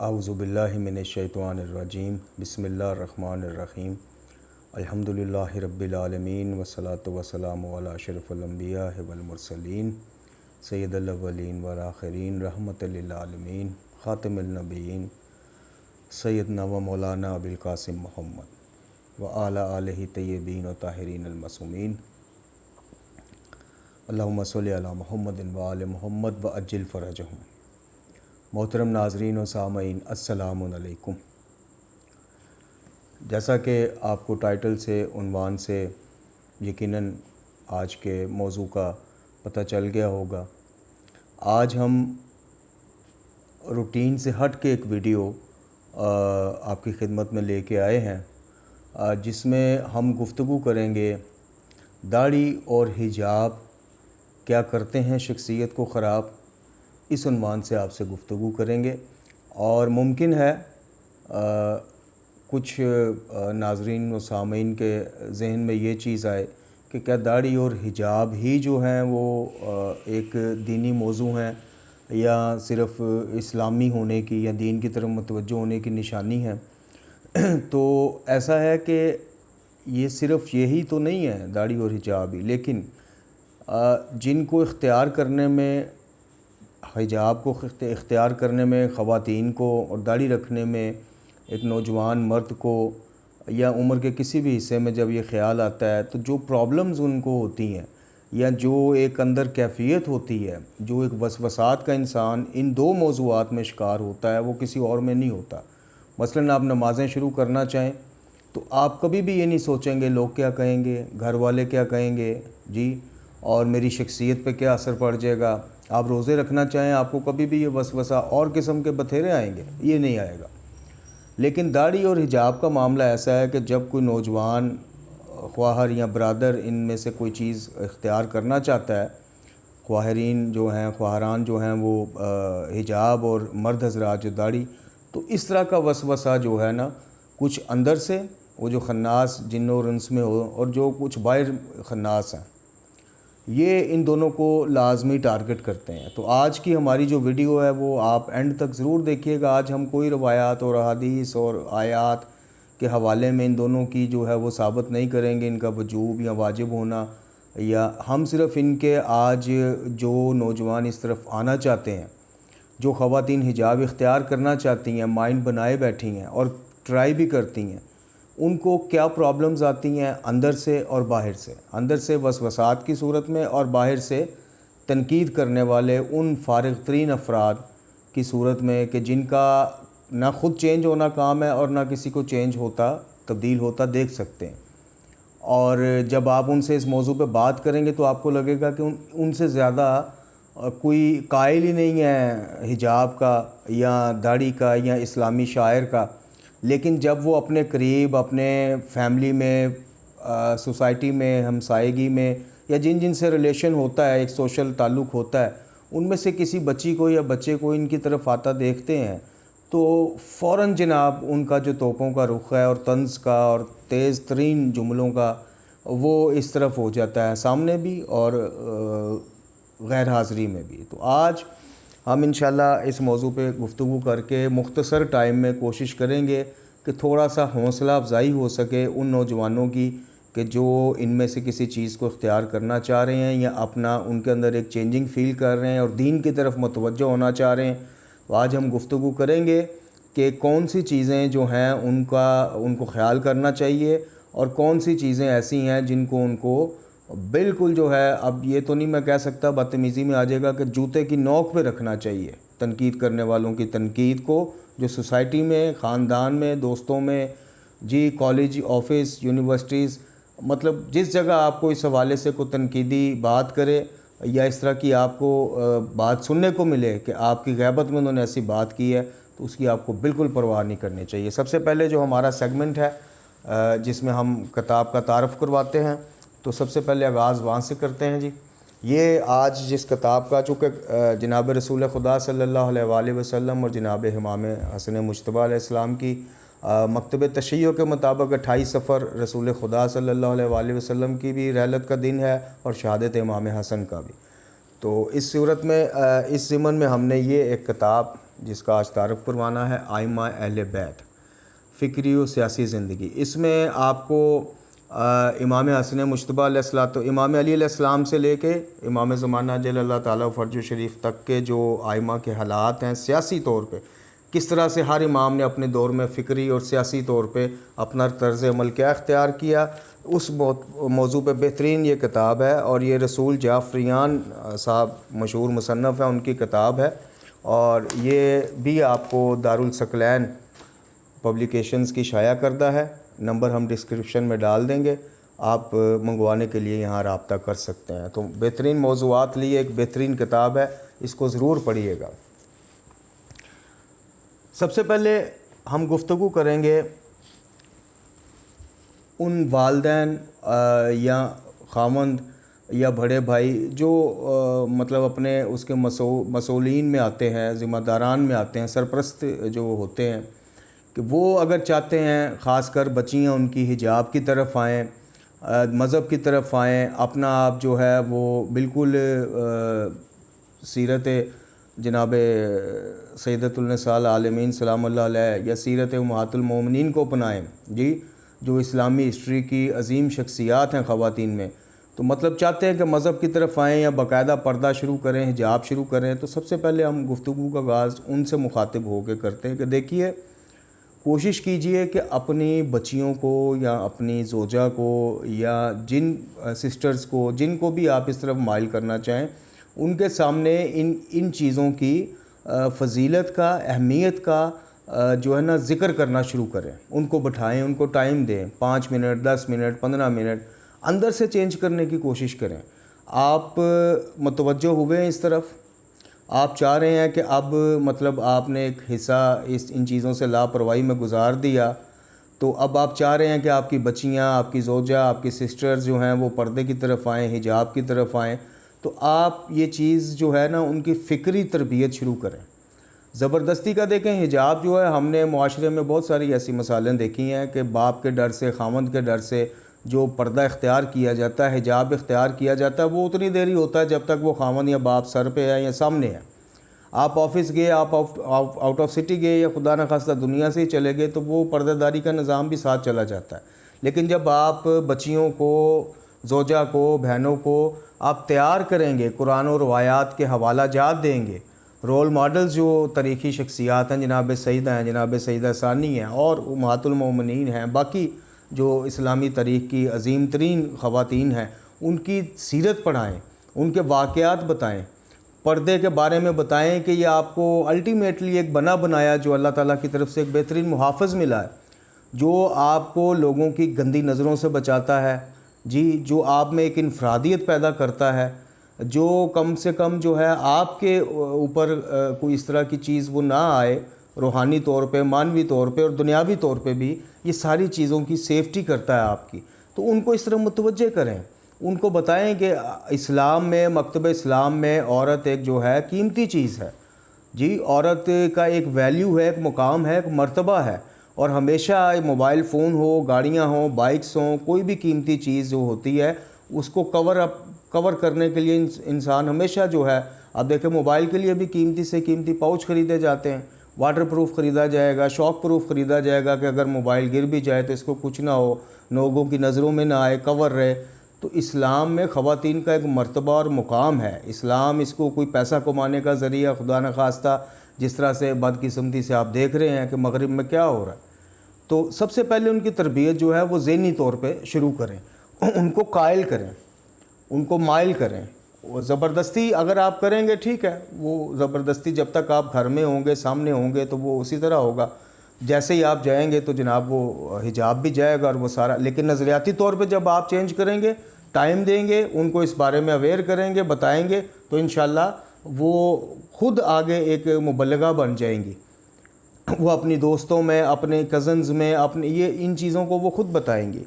اعوذ باللہ من الشیطان الرجیم بسم اللہ الرحمن الرحیم الحمدللہ رب العالمین والصلاة والسلام علی اشرف الانبیاء والمرسلین سید الاولین والآخرین رحمۃ للعالمین خاتم النبیین سیدنا و مولانا ابو القاسم محمد وعلی آلہ طیبین و طاہرین المعصومین اللہم صلی علی محمد وآل محمد وعجل فرجہم۔ محترم ناظرین و سامعین، السلام علیکم۔ جیسا کہ آپ کو ٹائٹل سے، عنوان سے یقیناً آج کے موضوع کا پتہ چل گیا ہوگا، آج ہم روٹین سے ہٹ کے ایک ویڈیو آپ کی خدمت میں لے کے آئے ہیں، جس میں ہم گفتگو کریں گے داڑھی اور حجاب کیا کرتے ہیں شخصیت کو خراب۔ اس عنوان سے آپ سے گفتگو کریں گے، اور ممکن ہے کچھ ناظرین و سامعین کے ذہن میں یہ چیز آئے کہ کیا داڑھی اور حجاب ہی جو ہیں وہ ایک دینی موضوع ہیں، یا صرف اسلامی ہونے کی یا دین کی طرف متوجہ ہونے کی نشانی ہے۔ تو ایسا ہے کہ یہ صرف یہی تو نہیں ہے داڑھی اور حجاب ہی، لیکن جن کو اختیار کرنے میں، حجاب کو اختیار کرنے میں خواتین کو، اور داڑھی رکھنے میں ایک نوجوان مرد کو، یا عمر کے کسی بھی حصے میں جب یہ خیال آتا ہے تو جو پرابلمز ان کو ہوتی ہیں، یا جو ایک اندر کیفیت ہوتی ہے، جو ایک وسوسات کا انسان ان دو موضوعات میں شکار ہوتا ہے، وہ کسی اور میں نہیں ہوتا۔ مثلاً آپ نمازیں شروع کرنا چاہیں تو آپ کبھی بھی یہ نہیں سوچیں گے لوگ کیا کہیں گے، گھر والے کیا کہیں گے جی، اور میری شخصیت پہ کیا اثر پڑ جائے گا۔ آپ روزے رکھنا چاہیں، آپ کو کبھی بھی یہ وسوسہ اور قسم کے بتھیرے آئیں گے، یہ نہیں آئے گا۔ لیکن داڑھی اور حجاب کا معاملہ ایسا ہے کہ جب کوئی نوجوان خواہر یا برادر ان میں سے کوئی چیز اختیار کرنا چاہتا ہے، خواہرین جو ہیں، خواہران جو ہیں وہ حجاب، اور مرد حضرات جو داڑھی، تو اس طرح کا وسوسہ جو ہے نا، کچھ اندر سے وہ جو خناس جن اور انس میں ہو، اور جو کچھ باہر خناس ہیں، یہ ان دونوں کو لازمی ٹارگٹ کرتے ہیں۔ تو آج کی ہماری جو ویڈیو ہے وہ آپ اینڈ تک ضرور دیکھیے گا۔ آج ہم کوئی روایات اور احادیث اور آیات کے حوالے میں ان دونوں کی جو ہے وہ ثابت نہیں کریں گے، ان کا وجوب یا واجب ہونا، یا ہم صرف ان کے آج جو نوجوان اس طرف آنا چاہتے ہیں، جو خواتین حجاب اختیار کرنا چاہتی ہیں، مائنڈ بنائے بیٹھی ہیں اور ٹرائی بھی کرتی ہیں، ان کو کیا پرابلمز آتی ہیں اندر سے اور باہر سے، اندر سے وسوسات کی صورت میں، اور باہر سے تنقید کرنے والے ان فارغ ترین افراد کی صورت میں کہ جن کا نہ خود چینج ہونا کام ہے اور نہ کسی کو چینج ہوتا، تبدیل ہوتا دیکھ سکتے ہیں۔ اور جب آپ ان سے اس موضوع پہ بات کریں گے تو آپ کو لگے گا کہ ان سے زیادہ کوئی قائل ہی نہیں ہے حجاب کا یا داڑھی کا یا اسلامی شاعر کا، لیکن جب وہ اپنے قریب، اپنے فیملی میں، سوسائٹی میں، ہمسائیگی میں، یا جن جن سے ریلیشن ہوتا ہے، ایک سوشل تعلق ہوتا ہے، ان میں سے کسی بچی کو یا بچے کو ان کی طرف آتا دیکھتے ہیں تو فوراً جناب ان کا جو توپوں کا رخ ہے اور طنز کا اور تیز ترین جملوں کا، وہ اس طرف ہو جاتا ہے، سامنے بھی اور غیر حاضری میں بھی۔ تو آج ہم انشاءاللہ اس موضوع پہ گفتگو کر کے مختصر ٹائم میں کوشش کریں گے کہ تھوڑا سا حوصلہ افزائی ہو سکے ان نوجوانوں کی کہ جو ان میں سے کسی چیز کو اختیار کرنا چاہ رہے ہیں، یا اپنا ان کے اندر ایک چینجنگ فیل کر رہے ہیں اور دین کی طرف متوجہ ہونا چاہ رہے ہیں۔ تو آج ہم گفتگو کریں گے کہ کون سی چیزیں جو ہیں ان کو خیال کرنا چاہیے، اور کون سی چیزیں ایسی ہیں جن کو ان کو بالکل جو ہے، اب یہ تو نہیں میں کہہ سکتا، بدتمیزی میں آ جائے گا، کہ جوتے کی نوک پہ رکھنا چاہیے تنقید کرنے والوں کی تنقید کو، جو سوسائٹی میں، خاندان میں، دوستوں میں، جی، کالج، آفس، یونیورسٹیز، مطلب جس جگہ آپ کو اس حوالے سے کوئی تنقیدی بات کرے یا اس طرح کی آپ کو بات سننے کو ملے کہ آپ کی غیبت میں انہوں نے ایسی بات کی ہے، تو اس کی آپ کو بالکل پرواہ نہیں کرنی چاہیے۔ سب سے پہلے جو ہمارا سیگمنٹ ہے جس میں ہم کتاب کا تعارف کرواتے ہیں، تو سب سے پہلے آغاز وہاں سے کرتے ہیں۔ جی، یہ آج جس کتاب کا، چونکہ جناب رسول خدا صلی اللہ علیہ وآلہ وسلم اور جناب امام حسن مجتبیٰ علیہ السلام کی مکتب تشیع کے مطابق 28 صفر رسول خدا صلی اللہ علیہ وآلہ وسلم کی بھی رحلت کا دن ہے، اور شہادت امام حسن کا بھی۔ تو اس صورت میں، اس ضمن میں ہم نے یہ ایک کتاب جس کا آج تعارف کروانا ہے، آئمہ اہل بیت، فکری و سیاسی زندگی۔ اس میں آپ کو امام حسن مجتبیٰ علیہ الصلوۃ، امام علی علیہ السلام سے لے کے امام زمانہ جل اللہ تعالیٰ فرج و شریف تک کے جو آئمہ کے حالات ہیں سیاسی طور پہ، کس طرح سے ہر امام نے اپنے دور میں فکری اور سیاسی طور پہ اپنا طرز عمل کیا اختیار کیا، اس موضوع پہ بہترین یہ کتاب ہے، اور یہ رسول جعفریان صاحب مشہور مصنف ہیں، ان کی کتاب ہے، اور یہ بھی آپ کو دارالثقلین پبلیکیشنز کی شائع کردہ ہے۔ نمبر ہم ڈسکرپشن میں ڈال دیں گے، آپ منگوانے کے لیے یہاں رابطہ کر سکتے ہیں۔ تو بہترین موضوعات لیے ایک بہترین کتاب ہے، اس کو ضرور پڑھیے گا۔ سب سے پہلے ہم گفتگو کریں گے ان والدین یا خاوند یا بڑے بھائی جو مطلب اپنے اس کے مسئولین میں آتے ہیں، ذمہ داران میں آتے ہیں، سرپرست جو ہوتے ہیں، کہ وہ اگر چاہتے ہیں خاص کر بچیاں ان کی حجاب کی طرف آئیں، مذہب کی طرف آئیں، اپنا آپ جو ہے وہ بالکل سیرت جناب سیدۃ النساء العالمین سلام اللہ علیہ یا سیرت امہات المومنین کو اپنائیں، جی، جو اسلامی ہسٹری کی عظیم شخصیات ہیں خواتین میں، تو مطلب چاہتے ہیں کہ مذہب کی طرف آئیں یا باقاعدہ پردہ شروع کریں، حجاب شروع کریں، تو سب سے پہلے ہم گفتگو کا آغاز ان سے مخاطب ہو کے کرتے ہیں کہ دیکھیے، کوشش کیجئے کہ اپنی بچیوں کو یا اپنی زوجہ کو یا جن سسٹرز کو، جن کو بھی آپ اس طرف مائل کرنا چاہیں، ان کے سامنے ان چیزوں کی فضیلت کا، اہمیت کا جو ہے نا ذکر کرنا شروع کریں، ان کو بٹھائیں، ان کو ٹائم دیں، 5 منٹ 10 منٹ 15 منٹ اندر سے چینج کرنے کی کوشش کریں۔ آپ متوجہ ہوئے ہیں اس طرف، آپ چاہ رہے ہیں کہ اب مطلب آپ نے ایک حصہ ان چیزوں سے لاپرواہی میں گزار دیا، تو اب آپ چاہ رہے ہیں کہ آپ کی بچیاں، آپ کی زوجہ، آپ کی سسٹرز جو ہیں وہ پردے کی طرف آئیں، حجاب کی طرف آئیں، تو آپ یہ چیز جو ہے نا ان کی فکری تربیت شروع کریں۔ زبردستی کا دیکھیں، حجاب جو ہے، ہم نے معاشرے میں بہت ساری ایسی مثالیں دیکھی ہیں کہ باپ کے ڈر سے، خاوند کے ڈر سے جو پردہ اختیار کیا جاتا ہے، حجاب اختیار کیا جاتا ہے، وہ اتنی دیر ہی ہوتا ہے جب تک وہ خاوند یا باپ سر پہ ہے یا سامنے ہے۔ آپ آفس گئے، آپ آؤٹ آف سٹی گئے یا خدا نخواستہ دنیا سے ہی چلے گئے، تو وہ پردہ داری کا نظام بھی ساتھ چلا جاتا ہے۔ لیکن جب آپ بچیوں کو، زوجہ کو، بہنوں کو آپ تیار کریں گے، قرآن و روایات کے حوالہ جات دیں گے، رول ماڈلز جو تاریخی شخصیات ہیں، جناب سیدہ ہیں، جناب سیدہ ثانی ہیں اور امہات المومنین ہیں، باقی جو اسلامی تاریخ کی عظیم ترین خواتین ہیں، ان کی سیرت پڑھائیں، ان کے واقعات بتائیں، پردے کے بارے میں بتائیں کہ یہ آپ کو الٹیمیٹلی ایک بنا بنایا جو اللہ تعالیٰ کی طرف سے ایک بہترین محافظ ملا ہے، جو آپ کو لوگوں کی گندی نظروں سے بچاتا ہے، جی، جو آپ میں ایک انفرادیت پیدا کرتا ہے، جو کم سے کم جو ہے آپ کے اوپر کوئی اس طرح کی چیز وہ نہ آئے، روحانی طور پہ، معنوی طور پہ اور دنیاوی طور پہ بھی، یہ ساری چیزوں کی سیفٹی کرتا ہے آپ کی۔ تو ان کو اس طرح متوجہ کریں، ان کو بتائیں کہ اسلام میں، مکتب اسلام میں عورت ایک جو ہے قیمتی چیز ہے، جی، عورت کا ایک ویلیو ہے، ایک مقام ہے، ایک مرتبہ ہے، اور ہمیشہ موبائل فون ہو، گاڑیاں ہوں، بائکس ہوں، کوئی بھی قیمتی چیز جو ہوتی ہے اس کو کور کرنے کے لیے انسان ہمیشہ جو ہے، آپ دیکھیں موبائل کے لیے بھی قیمتی سے قیمتی پاؤچ خریدے جاتے ہیں، واٹر پروف خریدا جائے گا، شاک پروف خریدا جائے گا کہ اگر موبائل گر بھی جائے تو اس کو کچھ نہ ہو، لوگوں کی نظروں میں نہ آئے، کور رہے۔ تو اسلام میں خواتین کا ایک مرتبہ اور مقام ہے۔ اسلام اس کو کوئی پیسہ کمانے کا ذریعہ خدا نخواستہ، جس طرح سے بدقسمتی سے آپ دیکھ رہے ہیں کہ مغرب میں کیا ہو رہا ہے، تو سب سے پہلے ان کی تربیت جو ہے وہ ذہنی طور پہ شروع کریں، ان کو قائل کریں، ان کو مائل کریں۔ وہ زبردستی اگر آپ کریں گے ٹھیک ہے، وہ زبردستی جب تک آپ گھر میں ہوں گے، سامنے ہوں گے، تو وہ اسی طرح ہوگا، جیسے ہی آپ جائیں گے تو جناب وہ حجاب بھی جائے گا اور وہ سارا۔ لیکن نظریاتی طور پہ جب آپ چینج کریں گے، ٹائم دیں گے، ان کو اس بارے میں اویئر کریں گے، بتائیں گے، تو انشاءاللہ وہ خود آگے ایک مبلغہ بن جائیں گی۔ وہ اپنی دوستوں میں، اپنے کزنز میں، اپنے ان چیزوں کو وہ خود بتائیں گی۔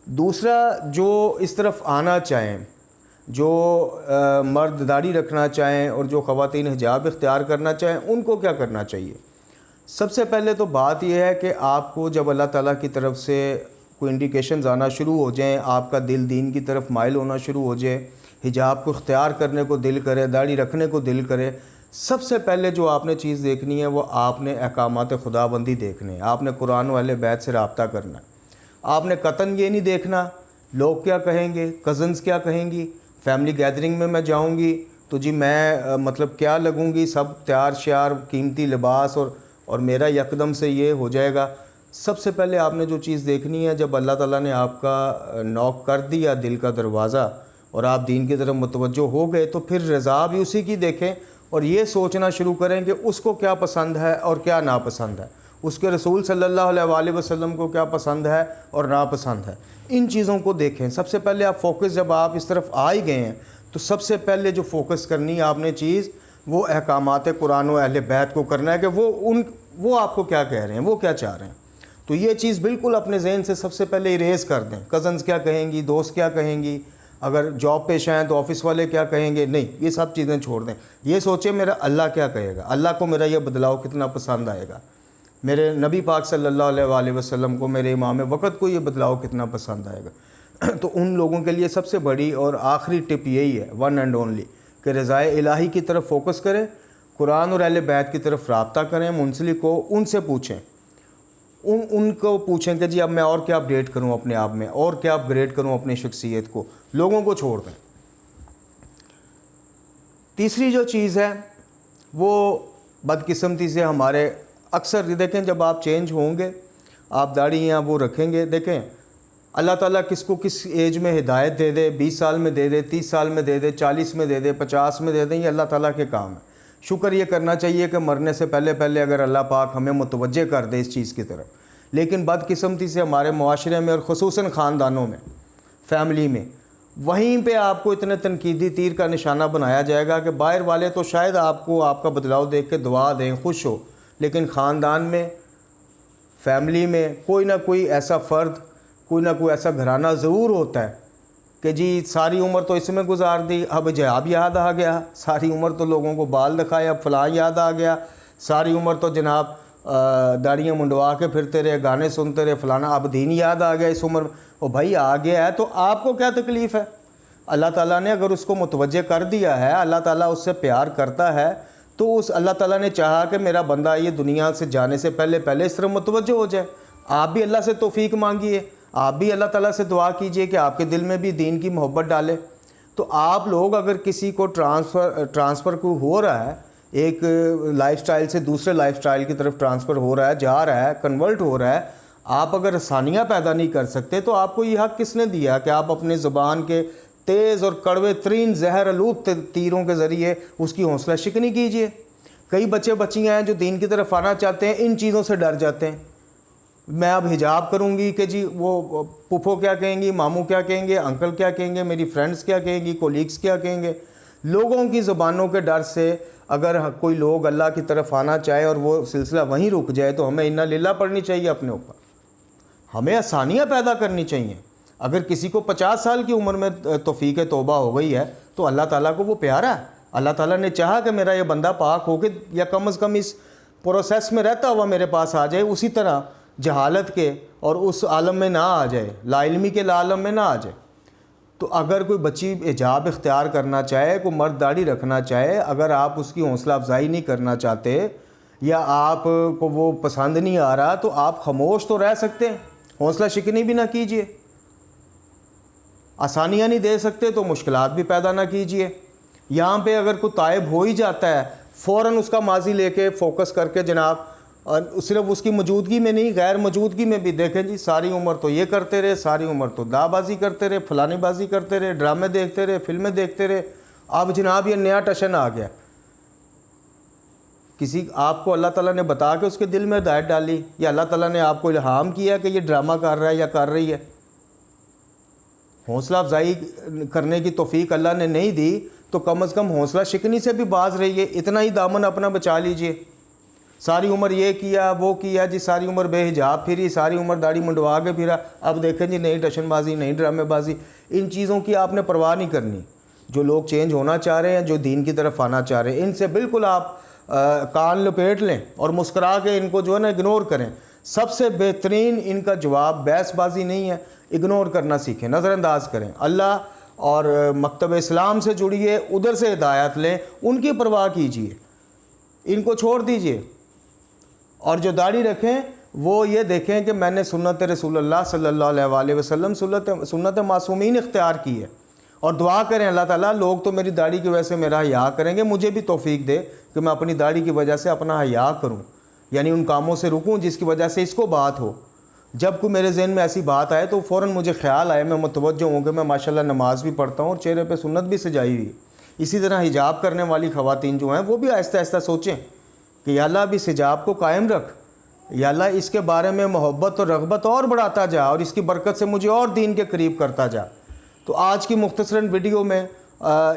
دوسرا، جو اس طرف آنا چاہیں، جو مرد داڑھی رکھنا چاہیں اور جو خواتین حجاب اختیار کرنا چاہیں، ان کو کیا کرنا چاہیے؟ سب سے پہلے تو بات یہ ہے کہ آپ کو جب اللہ تعالیٰ کی طرف سے کوئی انڈیکیشنز آنا شروع ہو جائیں، آپ کا دل دین کی طرف مائل ہونا شروع ہو جائے، حجاب کو اختیار کرنے کو دل کرے، داڑھی رکھنے کو دل کرے، سب سے پہلے جو آپ نے چیز دیکھنی ہے وہ آپ نے احکامات خدا بندی دیکھنے ہیں، آپ نے قرآن و اہل بیت سے رابطہ کرنا ہے۔ آپ نے قطعاً یہ نہیں دیکھنا لوگ کیا کہیں گے، کزنز کیا کہیں گی، فیملی گیدرنگ میں جاؤں گی تو جی میں مطلب کیا لگوں گی، سب تیار شیار قیمتی لباس اور میرا یکدم سے یہ ہو جائے گا۔ سب سے پہلے آپ نے جو چیز دیکھنی ہے، جب اللہ تعالیٰ نے آپ کا نوک کر دیا دل کا دروازہ اور آپ دین کی طرف متوجہ ہو گئے، تو پھر رضا بھی اسی کی دیکھیں اور یہ سوچنا شروع کریں کہ اس کو کیا پسند ہے اور کیا ناپسند ہے، اس کے رسول صلی اللہ علیہ وآلہ وسلم کو کیا پسند ہے اور ناپسند ہے، ان چیزوں کو دیکھیں۔ سب سے پہلے آپ فوکس، جب آپ اس طرف آ ہی گئے ہیں تو سب سے پہلے جو فوکس کرنی ہے آپ نے چیز، وہ احکامات قرآن و اہل بیت کو کرنا ہے کہ وہ آپ کو کیا کہہ رہے ہیں، وہ کیا چاہ رہے ہیں۔ تو یہ چیز بالکل اپنے ذہن سے سب سے پہلے اریز کر دیں۔ کزنز کیا کہیں گی، دوست کیا کہیں گی، اگر جاب پیش ہیں تو آفس والے کیا کہیں گے، نہیں، یہ سب چیزیں چھوڑ دیں۔ یہ سوچیں میرا اللہ کیا کہے گا، اللہ کو میرا یہ بدلاؤ کتنا پسند آئے گا، میرے نبی پاک صلی اللہ علیہ وآلہ وسلم کو، میرے امام وقت کو یہ بدلاؤ کتنا پسند آئے گا۔ تو ان لوگوں کے لیے سب سے بڑی اور آخری ٹپ یہی ہے، ون اینڈ اونلی، کہ رضائے الہی کی طرف فوکس کریں، قرآن اور اہل بیت کی طرف رابطہ کریں، منسلک کو ان سے پوچھیں، ان کو پوچھیں کہ جی اب میں اور کیا اپڈیٹ کروں اپنے آپ میں، اور کیا اپ گریڈ کروں اپنی شخصیت کو، لوگوں کو چھوڑ دیں۔ تیسری جو چیز ہے وہ بدقسمتی سے ہمارے اکثر دیکھیں، جب آپ چینج ہوں گے، آپ داڑھی یا وہ رکھیں گے، دیکھیں اللہ تعالیٰ کس کو کس ایج میں ہدایت دے دے، 20 سال میں دے دے، 30 سال میں دے دے، 40 میں دے دے، 50 میں دے دیں، یہ اللہ تعالیٰ کے کام ہے۔ شکر یہ کرنا چاہیے کہ مرنے سے پہلے اگر اللہ پاک ہمیں متوجہ کر دے اس چیز کی طرف۔ لیکن بدقسمتی سے ہمارے معاشرے میں اور خصوصاً خاندانوں میں، فیملی میں، وہیں پہ آپ کو اتنے تنقیدی تیر کا نشانہ بنایا جائے گا کہ باہر والے تو شاید آپ کو آپ کا بدلاؤ دیکھ کے دعا دیں، خوش ہو، لیکن خاندان میں، فیملی میں کوئی نہ کوئی ایسا فرد، کوئی نہ کوئی ایسا گھرانہ ضرور ہوتا ہے کہ جی ساری عمر تو اس میں گزار دی، اب جاب یاد آ گیا، ساری عمر تو لوگوں کو بال دکھائے، اب فلاں یاد آ گیا، ساری عمر تو جناب داڑیاں منڈوا کے پھرتے رہے، گانے سنتے رہے، فلانا، اب دین یاد آ گیا اس عمر میں۔ او بھائی آ گیا ہے تو آپ کو کیا تکلیف ہے؟ اللہ تعالیٰ نے اگر اس کو متوجہ کر دیا ہے، اللہ تعالیٰ اس سے پیار کرتا ہے، تو اس اللہ تعالیٰ نے چاہا کہ میرا بندہ یہ دنیا سے جانے سے پہلے اس طرح متوجہ ہو جائے۔ آپ بھی اللہ سے توفیق مانگیے، آپ بھی اللہ تعالیٰ سے دعا کیجئے کہ آپ کے دل میں بھی دین کی محبت ڈالے۔ تو آپ لوگ اگر کسی کو ٹرانسفر کو ہو رہا ہے، ایک لائف سٹائل سے دوسرے لائف سٹائل کی طرف ٹرانسفر ہو رہا ہے، جا رہا ہے، کنورٹ ہو رہا ہے، آپ اگر آسانیاں پیدا نہیں کر سکتے تو آپ کو یہ حق کس نے دیا کہ آپ اپنے زبان کے تیز اور کڑوے ترین زہر آلود تیروں کے ذریعے اس کی حوصلہ شکنی کیجئے؟ کئی بچے بچیاں ہیں جو دین کی طرف آنا چاہتے ہیں، ان چیزوں سے ڈر جاتے ہیں۔ میں اب حجاب کروں گی کہ جی وہ پھپھو کیا کہیں گی، ماموں کیا کہیں گے، انکل کیا کہیں گے، میری فرینڈز کیا کہیں گی، کولیگز کیا کہیں گے۔ لوگوں کی زبانوں کے ڈر سے اگر کوئی لوگ اللہ کی طرف آنا چاہے اور وہ سلسلہ وہیں رک جائے تو ہمیں انا للہ پڑھنی چاہیے اپنے اوپر، ہمیں آسانیاں پیدا کرنی چاہیے۔ اگر کسی کو 50 سال کی عمر میں توفیق توبہ ہو گئی ہے تو اللہ تعالیٰ کو وہ پیارا ہے، اللہ تعالیٰ نے چاہا کہ میرا یہ بندہ پاک ہو کے یا کم از کم اس پروسیس میں رہتا ہوا میرے پاس آ جائے، اسی طرح جہالت کے اور اس عالم میں نہ آ جائے، لا علمی کے لا عالم میں نہ آ جائے۔ تو اگر کوئی بچی حجاب اختیار کرنا چاہے، کوئی مرد داڑھی رکھنا چاہے، اگر آپ اس کی حوصلہ افزائی نہیں کرنا چاہتے یا آپ کو وہ پسند نہیں آ رہا تو آپ خاموش تو رہ سکتے ہیں، حوصلہ شکنی بھی نہ کیجیے۔ آسانیاں نہیں دے سکتے تو مشکلات بھی پیدا نہ کیجیے۔ یہاں پہ اگر کوئی تائب ہو ہی جاتا ہے، فوراً اس کا ماضی لے کے فوکس کر کے جناب، اور صرف اس کی موجودگی میں نہیں، غیر موجودگی میں بھی دیکھیں جی ساری عمر تو یہ کرتے رہے، ساری عمر تو دا بازی کرتے رہے، فلانی بازی کرتے رہے، ڈرامے دیکھتے رہے، فلمیں دیکھتے رہے، اب جناب یہ نیا ٹشن آ گیا۔ کسی آپ کو اللہ تعالیٰ نے بتا کے اس کے دل میں ہدایت ڈالی، یا اللہ تعالیٰ نے آپ کو الہام کیا کہ یہ ڈرامہ کر رہا ہے یا کر رہی ہے، حوصلہ افزائی کرنے کی توفیق اللہ نے نہیں دی تو کم از کم حوصلہ شکنی سے بھی باز رہیے، اتنا ہی دامن اپنا بچا لیجئے۔ ساری عمر یہ کیا وہ کیا جی، ساری عمر بے حجاب پھری، ساری عمر داڑھی منڈوا کے پھرا، اب دیکھیں جی نئی ٹشن بازی، نئی ڈرامے بازی، ان چیزوں کی آپ نے پرواہ نہیں کرنی۔ جو لوگ چینج ہونا چاہ رہے ہیں، جو دین کی طرف آنا چاہ رہے ہیں، ان سے بالکل آپ کان لپیٹ لیں اور مسکرا کے ان کو جو ہے نا اگنور کریں۔ سب سے بہترین ان کا جواب بحث بازی نہیں ہے، اگنور کرنا سیکھیں، نظر انداز کریں۔ اللہ اور مکتب اسلام سے جڑیے، ادھر سے ہدایت لیں، ان کی پرواہ کیجیے۔ ان کو چھوڑ دیجئے، اور جو داڑھی رکھیں وہ یہ دیکھیں کہ میں نے سنت رسول اللہ صلی اللہ علیہ وآلہ وسلم سنت معصومین اختیار کی ہے، اور دعا کریں اللہ تعالیٰ لوگ تو میری داڑھی کی وجہ سے میرا حیا کریں گے، مجھے بھی توفیق دے کہ میں اپنی داڑھی کی وجہ سے اپنا حیا کروں، یعنی ان کاموں سے رکوں جس کی وجہ سے اس کو بات ہو۔ جب کوئی میرے ذہن میں ایسی بات آئے تو فوراً مجھے خیال آئے، میں متوجہ ہوں کہ میں ماشاءاللہ نماز بھی پڑھتا ہوں اور چہرے پہ سنت بھی سجائی ہوئی۔ اسی طرح حجاب کرنے والی خواتین جو ہیں وہ بھی آہستہ آہستہ سوچیں کہ یا اللہ اب اس حجاب کو قائم رکھ، یا اللہ اس کے بارے میں محبت اور رغبت اور بڑھاتا جا، اور اس کی برکت سے مجھے اور دین کے قریب کرتا جا۔ تو آج کی مختصراً ویڈیو میں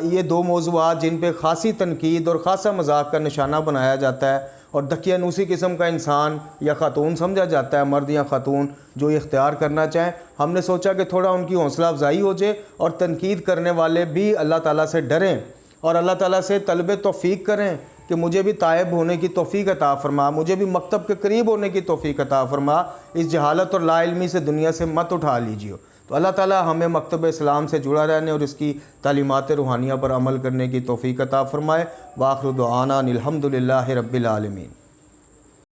یہ دو موضوعات جن پہ خاصی تنقید اور خاصا مذاق کا نشانہ بنایا جاتا ہے اور دقیانوسی قسم کا انسان یا خاتون سمجھا جاتا ہے، مرد یا خاتون جو یہ اختیار کرنا چاہیں، ہم نے سوچا کہ تھوڑا ان کی حوصلہ افزائی ہو جائے اور تنقید کرنے والے بھی اللہ تعالیٰ سے ڈریں اور اللہ تعالیٰ سے طلب توفیق کریں کہ مجھے بھی تائب ہونے کی توفیق عطا فرما، مجھے بھی مکتب کے قریب ہونے کی توفیق عطا فرما، اس جہالت اور لا علمی سے دنیا سے مت اٹھا لیجیے۔ تو اللہ تعالیٰ ہمیں مکتب اسلام سے جڑا رہنے اور اس کی تعلیمات روحانیہ پر عمل کرنے کی توفیق عطا فرمائے۔ وآخر دعوانا الحمدللہ رب العالمین۔